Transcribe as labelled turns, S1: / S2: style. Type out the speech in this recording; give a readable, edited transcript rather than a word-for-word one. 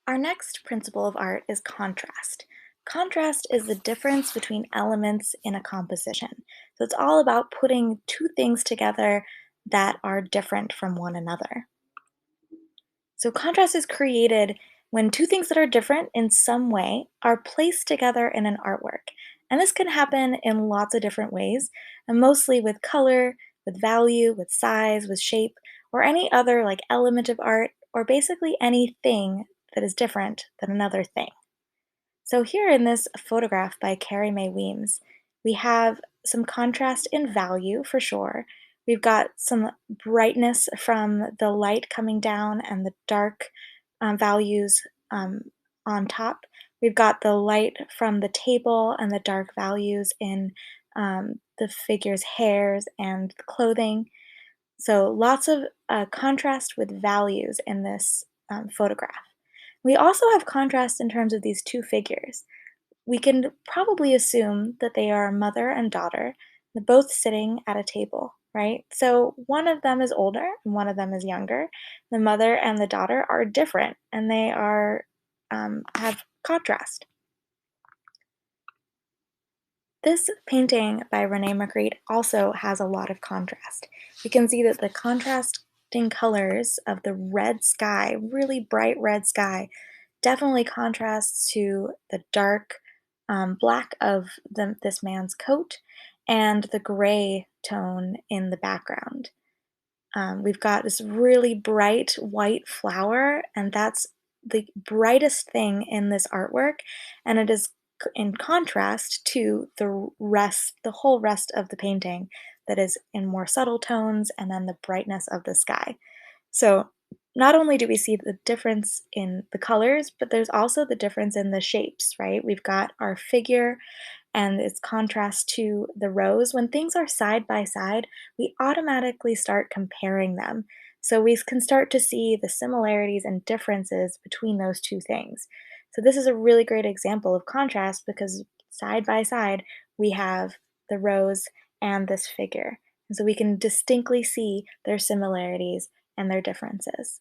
S1: Our next principle of art is contrast. Contrast is the difference between elements in a composition. So it's all about putting two things together that are different from one another. So contrast is created when two things that are different in some way are placed together in an artwork. And this can happen in lots of different ways, and mostly with color, with value, with size, with shape, or any other like element of art, or basically anything that is different than another thing. So here in this photograph by Carrie Mae Weems, we have some contrast in value for sure. We've got some brightness from the light coming down and the dark values um, on top. We've got the light from the table and the dark values in the figure's hairs and the clothing. So lots of contrast with values in this photograph. We also have contrast in terms of these two figures. We can probably assume that they are mother and daughter, they're both sitting at a table, right? So one of them is older and one of them is younger. The mother and the daughter are different and they are have contrast. This painting by Rene Magritte also has a lot of contrast. You can see that the contrasting colors of the red sky, really bright red sky, definitely contrasts to the dark black of this man's coat and the gray tone in the background. We've got this really bright white flower, and that's the brightest thing in this artwork, and it is in contrast to the whole rest of the painting that is in more subtle tones and then the brightness of the sky. So not only do we see the difference in the colors, but there's also the difference in the shapes, right? We've got our figure and its contrast to the rose. When things are side by side, we automatically start comparing them. So we can start to see the similarities and differences between those two things. So this is a really great example of contrast because side by side, we have the rose and this figure. And so we can distinctly see their similarities and their differences.